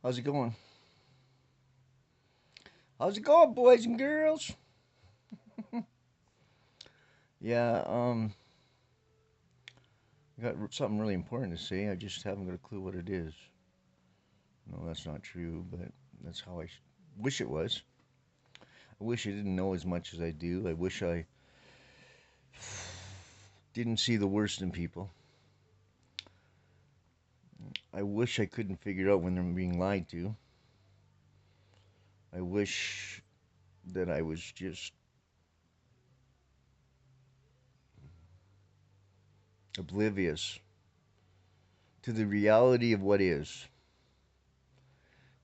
How's it going? How's it going, boys and girls? Yeah, I got something really important to say. I just haven't got a clue what it is. No, that's not true, but that's how wish it was. I wish I didn't know as much as I do. I wish I didn't see the worst in people. I wish I couldn't figure out when they're being lied to. I wish that I was just oblivious to the reality of what is.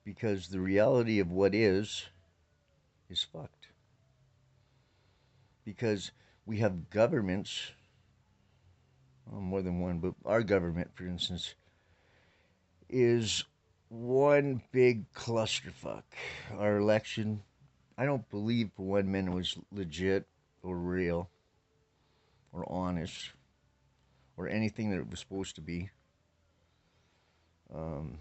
Because the reality of what is fucked. Because we have governments, well, more than one, but our government, for instance, is one big clusterfuck. Our election, I don't believe for one minute it was legit or real or honest or anything that it was supposed to be. Um,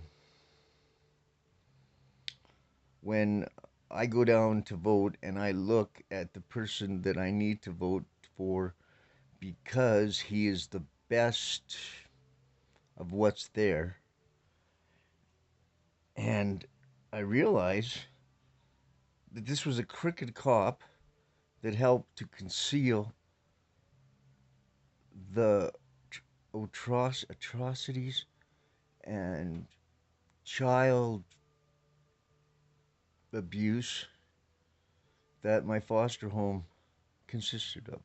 when I go down to vote and I look at the person that I need to vote for because he is the best of what's there, and I realize that this was a crooked cop that helped to conceal the atrocities and child abuse that my foster home consisted of.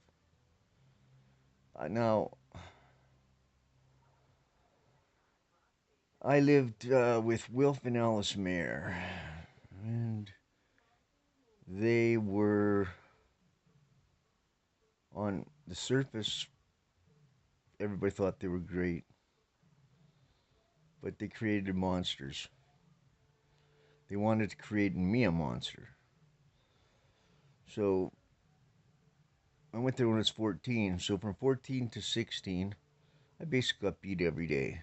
Now, I lived with Wilf and Alice Mayer, and they were on the surface. Everybody thought they were great, but they created monsters. They wanted to create in me a monster. So I went there when I was 14. So from 14 to 16, I basically got beat every day.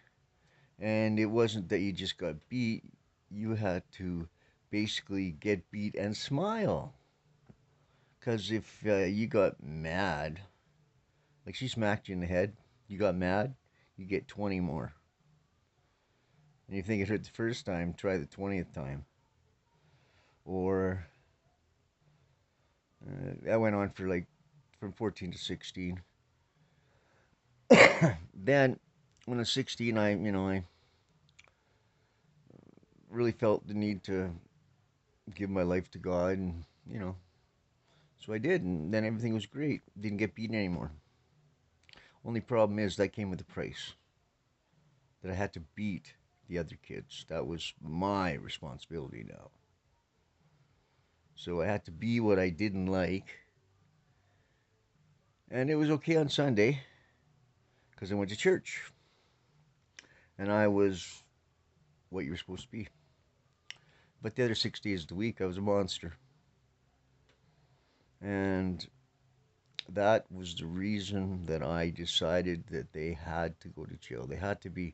And it wasn't that you just got beat, you had to basically get beat and smile. Because if you got mad, like she smacked you in the head, you got mad, you get 20 more. And you think it hurt the first time, try the 20th time. Or that went on for like from 14 to 16. Then when I was 16, I really felt the need to give my life to God, and so I did, and then everything was great. Didn't get beaten anymore. Only problem is that came with a price. That I had to beat the other kids. That was my responsibility now. So I had to be what I didn't like, and it was okay on Sunday because I went to church, and I was what you were supposed to be. But the other 6 days of the week, I was a monster, and that was the reason that I decided that they had to go to jail. They had to be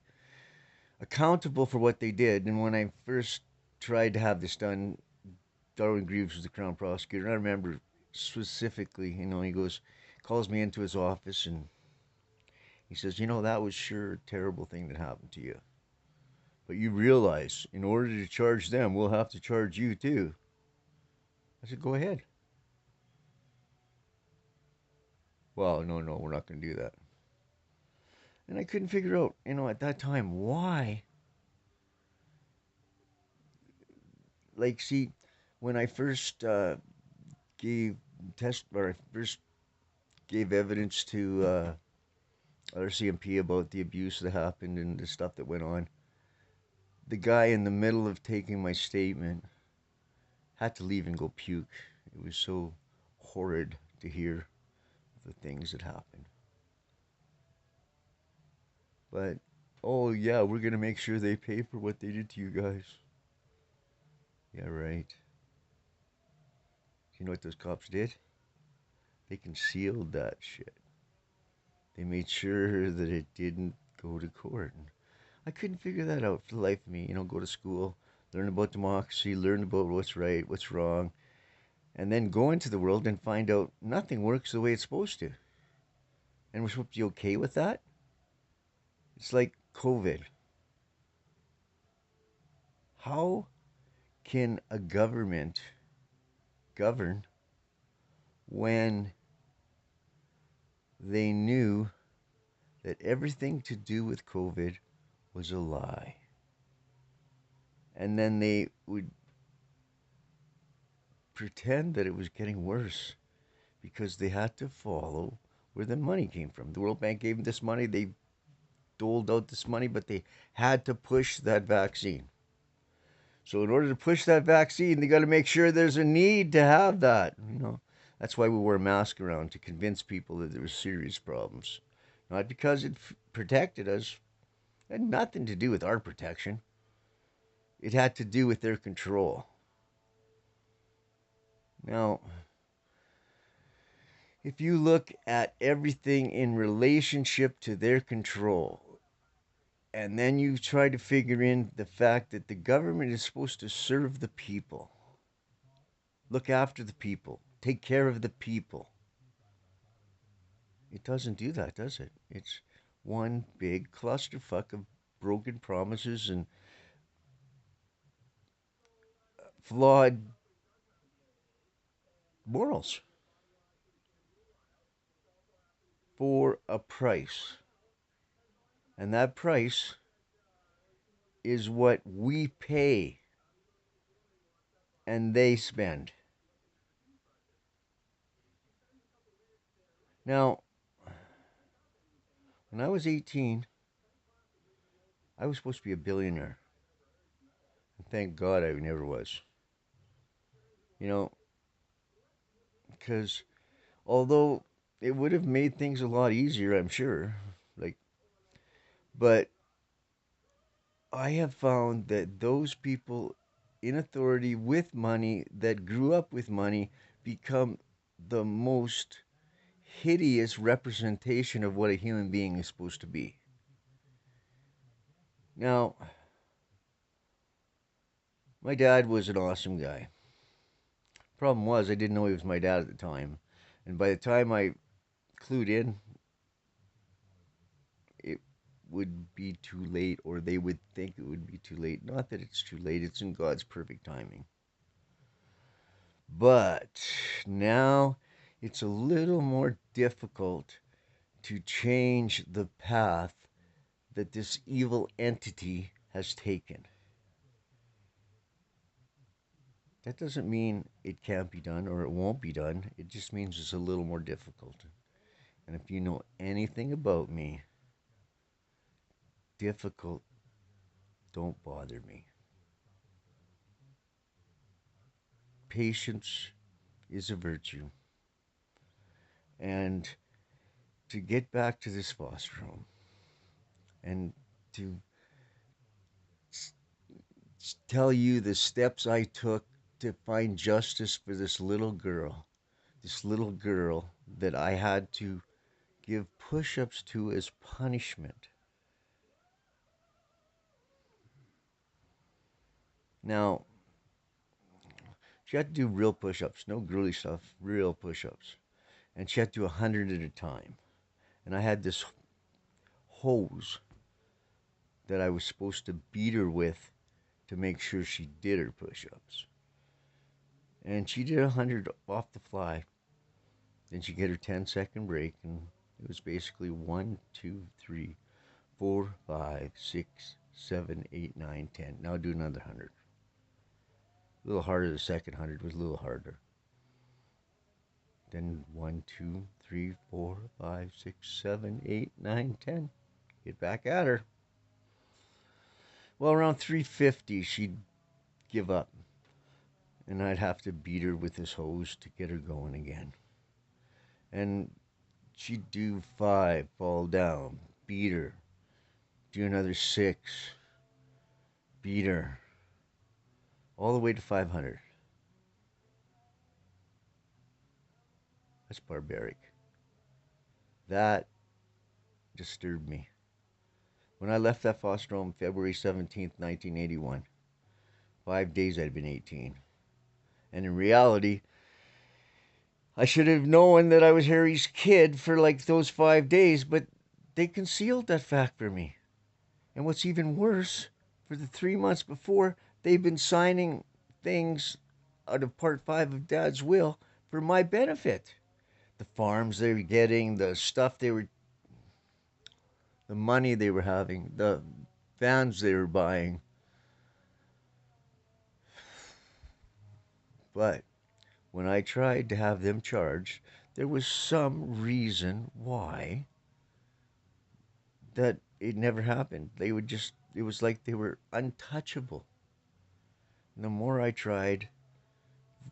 accountable for what they did. And when I first tried to have this done, Darwin Greaves was the Crown prosecutor. And I remember specifically, he calls me into his office and he says, that was sure a terrible thing that happened to you. But you realize, in order to charge them, we'll have to charge you too. I said, go ahead. Well, no, no, we're not going to do that. And I couldn't figure out, at that time, why. Like, see, when I first gave or I first gave evidence to RCMP about the abuse that happened and the stuff that went on, the guy in the middle of taking my statement had to leave and go puke. It was so horrid to hear the things that happened. But, oh yeah, we're going to make sure they pay for what they did to you guys. Yeah, right. You know what those cops did? They concealed that shit. They made sure that it didn't go to court. And I couldn't figure that out for the life of me. Go to school, learn about democracy, learn about what's right, what's wrong, and then go into the world and find out nothing works the way it's supposed to. And we're supposed to be okay with that? It's like COVID. How can a government govern when they knew that everything to do with COVID was a lie? And then they would pretend that it was getting worse because they had to follow where the money came from. The World Bank gave them this money, they doled out this money, but they had to push that vaccine. So in order to push that vaccine, they got to make sure there's a need to have that. That's why we wear masks around, to convince people that there were serious problems, not because it protected us. It had nothing to do with our protection. It had to do with their control. Now, if you look at everything in relationship to their control, and then you try to figure in the fact that the government is supposed to serve the people, look after the people, take care of the people. It doesn't do that, does it? It's one big clusterfuck of broken promises and flawed morals for a price. And that price is what we pay and they spend. Now, when I was 18, I was supposed to be a billionaire. And thank God I never was. You know, because although it would have made things a lot easier, I'm sure, like, but I have found that those people in authority with money that grew up with money become the most hideous representation of what a human being is supposed to be. Now, my dad was an awesome guy. Problem was, I didn't know he was my dad at the time. And by the time I clued in, it would be too late, or they would think it would be too late. Not that it's too late, it's in God's perfect timing. But now it's a little more difficult to change the path that this evil entity has taken. That doesn't mean it can't be done or it won't be done. It just means it's a little more difficult. And if you know anything about me, difficult don't bother me. Patience is a virtue. And to get back to this foster home and to tell you the steps I took to find justice for this little girl that I had to give push ups to as punishment. Now, she had to do real push ups, no girly stuff, real push ups. And she had to do 100 at a time. And I had this hose that I was supposed to beat her with to make sure she did her push ups. And she did 100 off the fly. Then she get her 10-second break, and it was basically 1, 2, 3, 4, 5, 6, 7, 8, 9, 10. Now do another 100. A little harder. The second 100 was a little harder. Then 1, 2, 3, 4, 5, 6, 7, 8, 9, 10. Get back at her. Well, around 350, she'd give up. And I'd have to beat her with this hose to get her going again. And she'd do 5, fall down, beat her. Do another 6, beat her. All the way to 500. That's barbaric. That disturbed me. When I left that foster home February 17th, 1981, 5 days I'd been 18. And in reality, I should have known that I was Harry's kid for like those 5 days, but they concealed that fact from me. And what's even worse, for the 3 months before, they've been signing things out of Part 5 of Dad's will for my benefit. The farms they were getting, the stuff they were, the money they were having, the vans they were buying. But when I tried to have them charged, there was some reason why that it never happened. They would just, it was like they were untouchable. And the more I tried,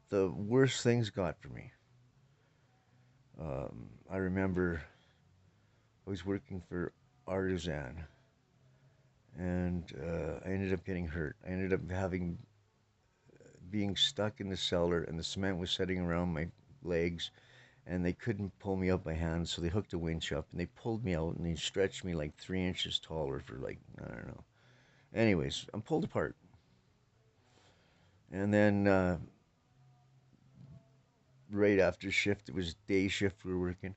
the worse things got for me. I remember I was working for Artisan, and I ended up getting hurt. I ended up having being stuck in the cellar, and the cement was setting around my legs, and they couldn't pull me up by hand, so they hooked a winch up, and they pulled me out, and they stretched me like 3 inches taller for like, I don't know. Anyways, I'm pulled apart. And then right after shift, it was day shift we were working.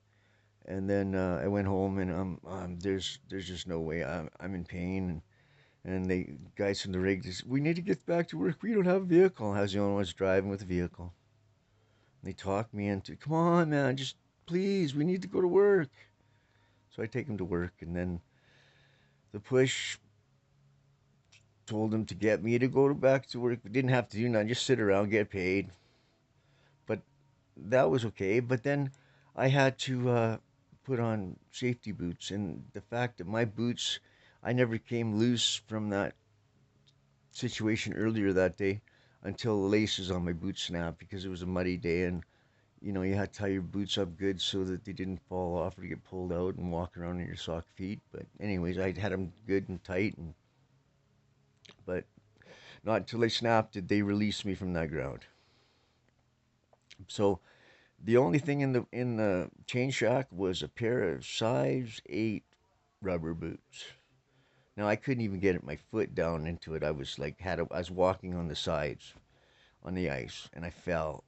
And then I went home, and there's just no way. I'm in pain, and the guys from the rig just, we need to get back to work. We don't have a vehicle. I was the only one driving with a vehicle. And they talked me into, come on, man, just please, we need to go to work. So I take them to work, and then the push told them to get me to go back to work. We didn't have to do nothing, just sit around, get paid. But that was okay. But then I had to put on safety boots, and the fact that my boots, I never came loose from that situation earlier that day until the laces on my boots snapped because it was a muddy day, and you had to tie your boots up good so that they didn't fall off or get pulled out and walk around in your sock feet. But anyways, I had them good and tight, and but not until they snapped did they release me from that ground. So the only thing in the chain shack was a pair of size 8 rubber boots. Now I couldn't even get my foot down into it. I was like I was walking on the sides on the ice, and I fell,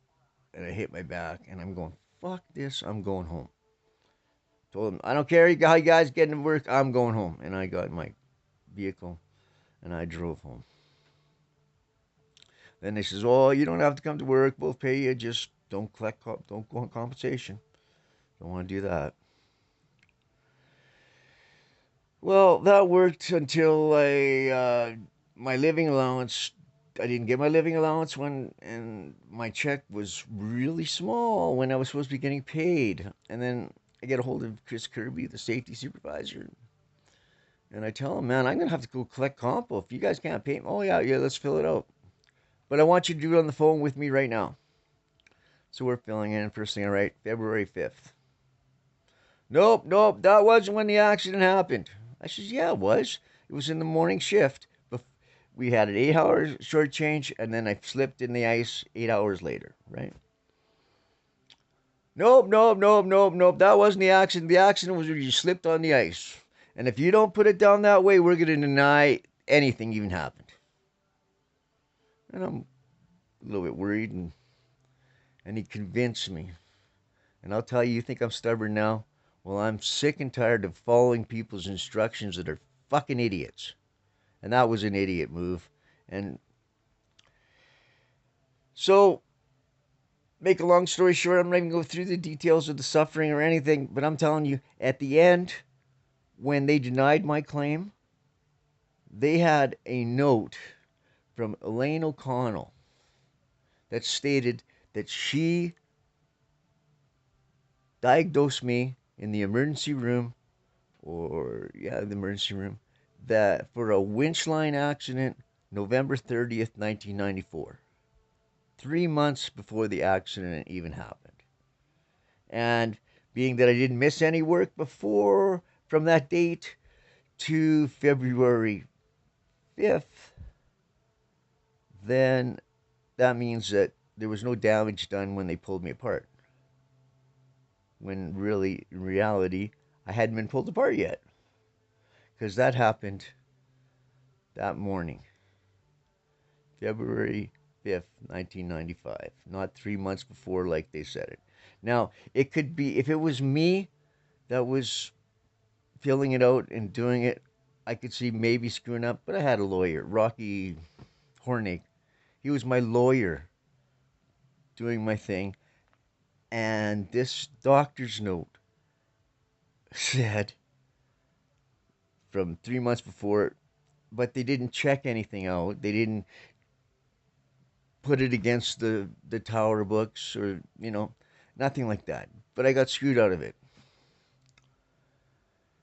and I hit my back, and I'm going, fuck this, I'm going home. Told them, I don't care how you guys getting to work, I'm going home. And I got in my vehicle and I drove home. Then they says, oh, you don't have to come to work, we'll pay you, just don't don't go on compensation. Don't want to do that. Well, that worked until my living allowance. I didn't get my living allowance and my check was really small when I was supposed to be getting paid. And then I get a hold of Chris Kirby, the safety supervisor, and I tell him, man, I'm gonna have to go collect compo if you guys can't pay me. Oh yeah, let's fill it out. But I want you to do it on the phone with me right now. So we're filling in. First thing I write, February 5th. Nope, that wasn't when the accident happened. I says, yeah, it was. It was in the morning shift. We had an 8 hour short change, and then I slipped in the ice 8 hours later, right? Nope. That wasn't the accident. The accident was when you slipped on the ice. And if you don't put it down that way, we're going to deny anything even happened. And I'm a little bit worried, and he convinced me. And I'll tell you, you think I'm stubborn now? Well, I'm sick and tired of following people's instructions that are fucking idiots. And that was an idiot move. And so, make a long story short, I'm not even going to go through the details of the suffering or anything, but I'm telling you, at the end, when they denied my claim, they had a note from Elaine O'Connell that stated that she diagnosed me in the emergency room, the emergency room, that for a winch line accident, November 30th, 1994. 3 months before the accident even happened. And being that I didn't miss any work before from that date to February 5th, then that means that there was no damage done when they pulled me apart. When really, in reality, I hadn't been pulled apart yet. Because that happened that morning. February 5th, 1995. Not 3 months before, like they said it. Now, it could be, if it was me that was filling it out and doing it, I could see maybe screwing up, but I had a lawyer, Rocky Hornick. He was my lawyer doing my thing. And this doctor's note said from 3 months before, but they didn't check anything out. They didn't put it against the tower books or, nothing like that. But I got screwed out of it.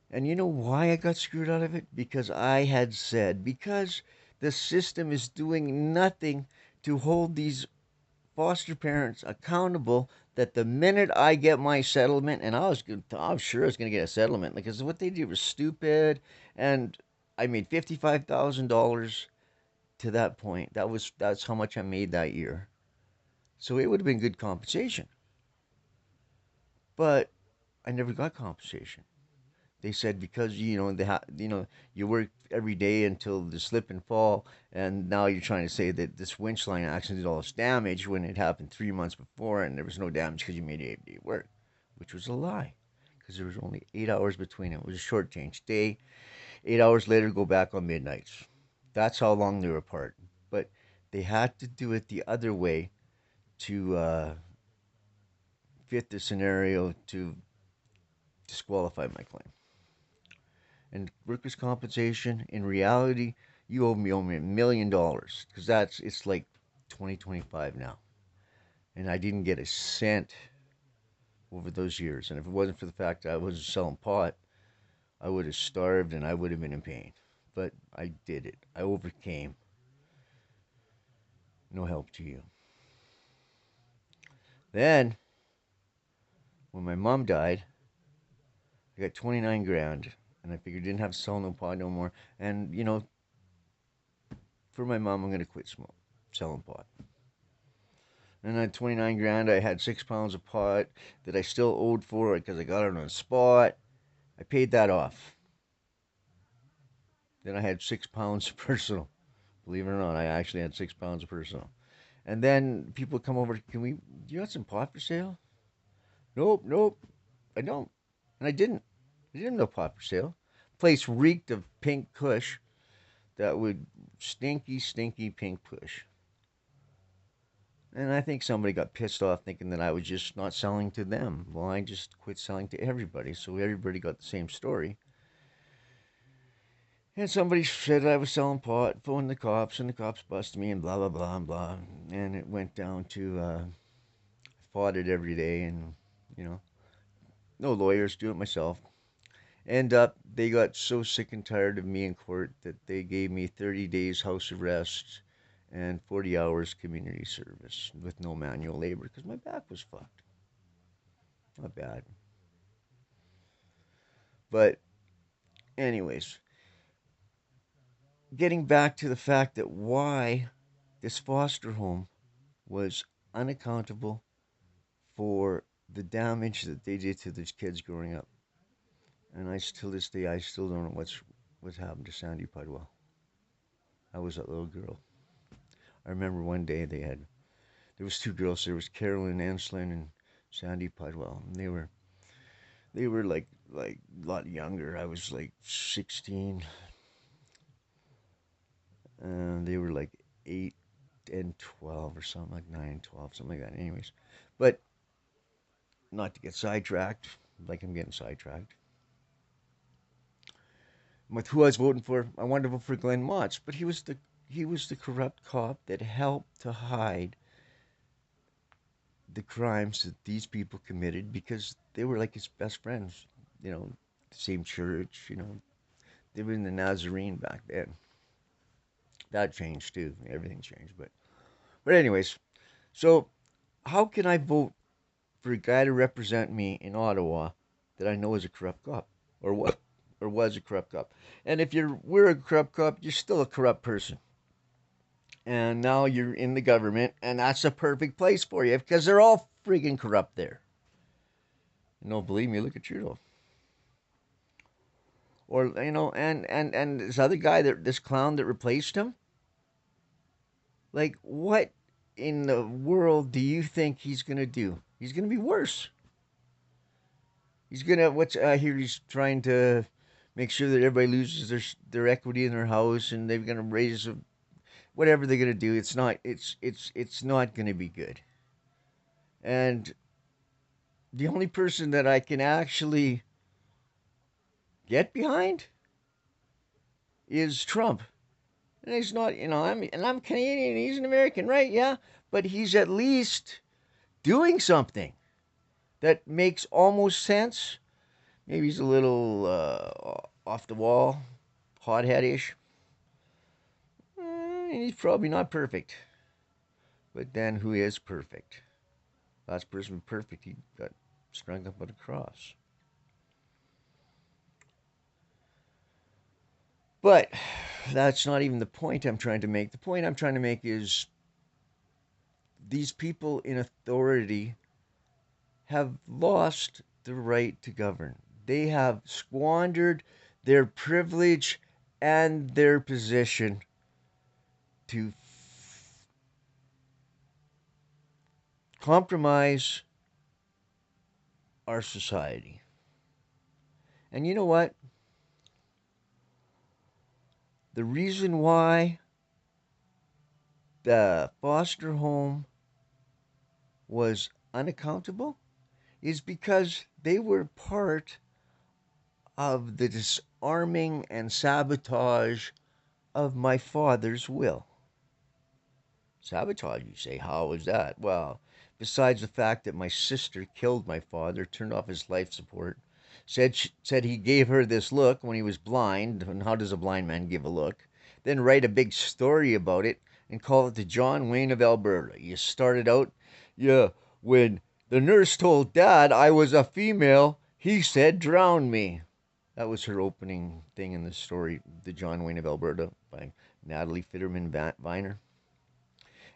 And you know why I got screwed out of it? Because I had said, because the system is doing nothing to hold these foster parents accountable, that the minute I get my settlement, and I was sure I was going to get a settlement because what they did was stupid, and I made $55,000 to that point. That's how much I made that year. So it would have been good compensation, but I never got compensation. They said because you work every day until the slip and fall, and now you're trying to say that this winch line accident did all this damage when it happened 3 months before, and there was no damage because you made 8 day work, which was a lie, because there was only 8 hours between it. It was a short change day. 8 hours later, go back on midnights. That's how long they were apart. But they had to do it the other way to fit the scenario to disqualify my claim. And workers' compensation, in reality, you owe me $1 million, because it's like 2025 now, and I didn't get a cent over those years. And if it wasn't for the fact that I was selling pot, I would have starved and I would have been in pain. But I did it. I overcame. No help to you. Then, when my mom died, I got 29 grand, and I figured I didn't have to sell no pot no more. And for my mom, I'm gonna quit selling pot. And at 29 grand, I had 6 pounds of pot that I still owed for it because I got it on the spot. I paid that off. Then I had 6 pounds of personal. Believe it or not, I actually had 6 pounds of personal. And then people come over, do you have some pot for sale? Nope, nope, I don't. And I didn't. I didn't have no pot for sale. Place reeked of pink kush, that would stinky, stinky pink kush. And I think somebody got pissed off thinking that I was just not selling to them. Well, I just quit selling to everybody, so everybody got the same story. And somebody said I was selling pot, phoned the cops, and the cops busted me, and blah, blah, blah, and blah. And it went down to, I fought it every day, and, you know, no lawyers, do it myself. And they got so sick and tired of me in court that they gave me 30 days house arrest and 40 hours community service with no manual labor because my back was fucked. Not bad. But, anyways, getting back to the fact that why this foster home was unaccountable for the damage that they did to these kids growing up. And to this day, I still don't know what's happened to Sandy Pudwell. I was that little girl. I remember one day there was two girls. There was Carolyn Enslin and Sandy Pudwell, and they were like a lot younger. I was like 16, and they were like 8 and 12 or something, like 9 and 12, something like that. Anyways, but not to get sidetracked, like I'm getting sidetracked. With who I was voting for, I wanted to vote for Glenn Motz, but he was the corrupt cop that helped to hide the crimes that these people committed because they were like his best friends. The same church. They were in the Nazarene back then. That changed too. Everything changed, but anyways, so how can I vote for a guy to represent me in Ottawa that I know is a corrupt cop, or what, or was a corrupt cop? And if we're a corrupt cop, you're still a corrupt person. And now you're in the government, and that's a perfect place for you because they're all friggin' corrupt there. No, believe me, look at Trudeau. Or and this other guy, this clown that replaced him. Like, what in the world do you think he's going to do? He's going to be worse. He's going to, what's, I hear he's trying to make sure that everybody loses their equity in their house, and they're going to raise whatever they're going to do. It's not going to be good. And the only person that I can actually get behind is Trump. And he's not, I'm Canadian, he's an American, right? Yeah, but he's at least doing something that makes almost sense. Maybe he's a little off the wall, hotheadish. He's probably not perfect. But then who is perfect? Last person perfect, he got strung up on a cross. But that's not even the point I'm trying to make. The point I'm trying to make is these people in authority have lost the right to govern. They have squandered their privilege and their position to compromise our society. And you know what? The reason why the foster home was unaccountable is because they were part of the disarming and sabotage of my father's will. Sabotage, you say? How was that? Well, besides the fact that my sister killed my father, turned off his life support, said he gave her this look when he was blind, and how does a blind man give a look? Then write a big story about it and call it the John Wayne of Alberta. You started out, yeah, when the nurse told Dad I was a female, he said drown me. That was her opening thing in the story, The John Wayne of Alberta by Natalie Fitterman Viner.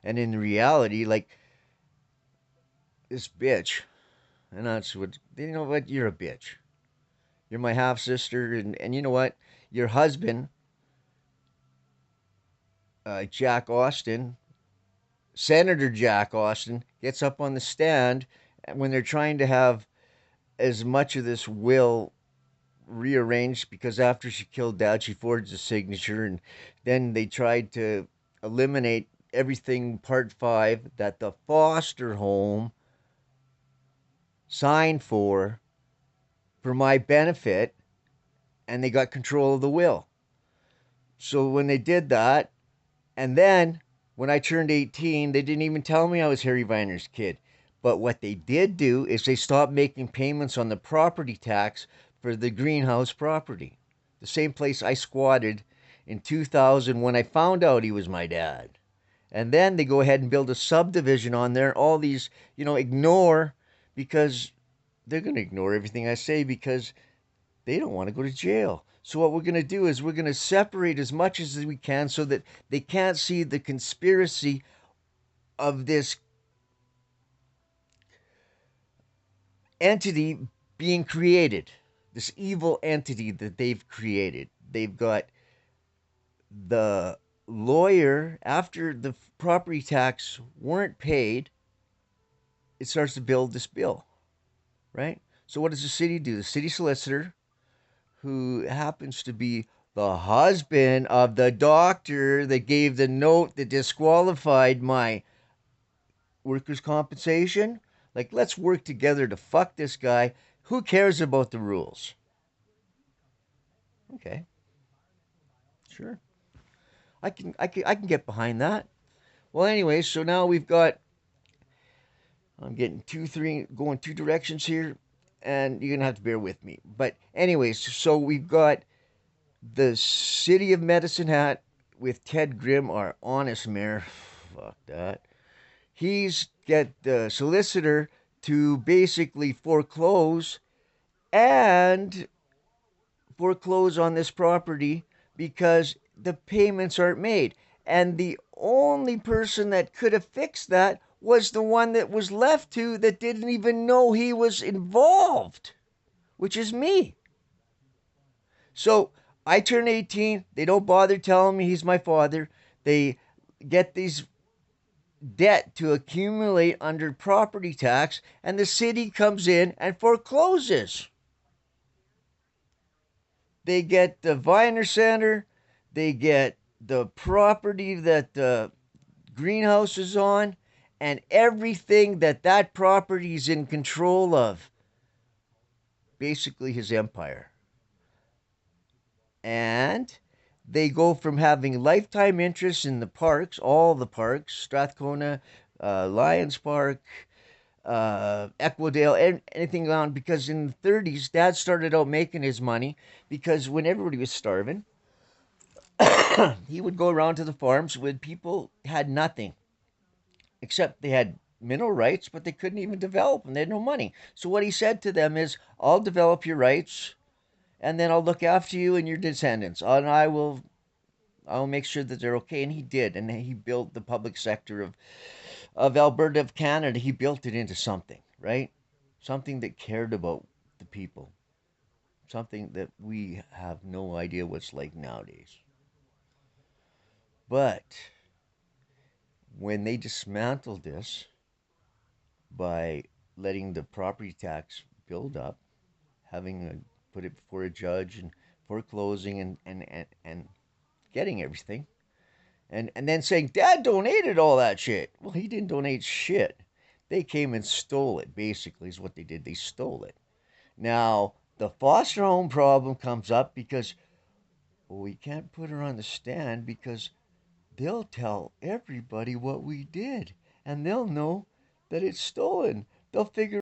And in reality, like, this bitch, and that's what, you know what, you're a bitch. You're my half sister, and you know what? Your husband, Jack Austin, Senator Jack Austin, gets up on the stand when they're trying to have as much of this will rearranged because after she killed Dad, she forged a signature, and then they tried to eliminate everything Part 5 that the foster home signed for my benefit, and they got control of the will. So when they did that, and then when I turned 18, they didn't even tell me I was Harry Viner's kid. But what they did do is they stopped making payments on the property tax for the greenhouse property. The same place I squatted in 2000 when I found out he was my dad. And then they go ahead and build a subdivision on there. All these, ignore, because they're going to ignore everything I say because they don't want to go to jail. So what we're going to do is we're going to separate as much as we can so that they can't see the conspiracy of this entity being created, this evil entity that they've created. They've got the lawyer, after the property tax weren't paid, it starts to build this bill, right? So what does the city do? The city solicitor, who happens to be the husband of the doctor that gave the note that disqualified my workers' compensation. Like, let's work together to fuck this guy. Who cares about the rules? Okay, sure. I can get behind that. Well, anyway, so now we've got. I'm getting going two directions here, and you're gonna have to bear with me. But anyways, so we've got the city of Medicine Hat with Ted Grimm, our honest mayor. Fuck that. He's get the solicitor to basically and foreclose on this property because the payments aren't made. And the only person that could have fixed that was the one that was left to that didn't even know he was involved, which is me. So I turn 18. They don't bother telling me he's my father. They get these debt to accumulate under property tax, and the city comes in and forecloses. They get the Viner Center, they get the property that the greenhouse is on, and everything that that property is in control of. Basically, his empire. And they go from having lifetime interest in the parks, all the parks, Strathcona, Lions Park, Equidale, anything on, because in the 30s, Dad started out making his money because when everybody was starving, he would go around to the farms when people had nothing except they had mineral rights, but they couldn't even develop them. They had no money. So what he said to them is, "I'll develop your rights, and then I'll look after you and your descendants, and I'll make sure that they're okay." And he did, and he built the public sector of Alberta, of Canada. He built it into something, right? Something that cared about the people, something that we have no idea what's like nowadays. But when they dismantled this by letting the property tax build up, having put it before a judge and foreclosing and getting everything, and then saying, "Dad donated all that shit." Well, he didn't donate shit. They came and stole it, basically, is what they did. They stole it. Now, the foster home problem comes up because, well, we can't put her on the stand because they'll tell everybody what we did and they'll know that it's stolen. They'll figure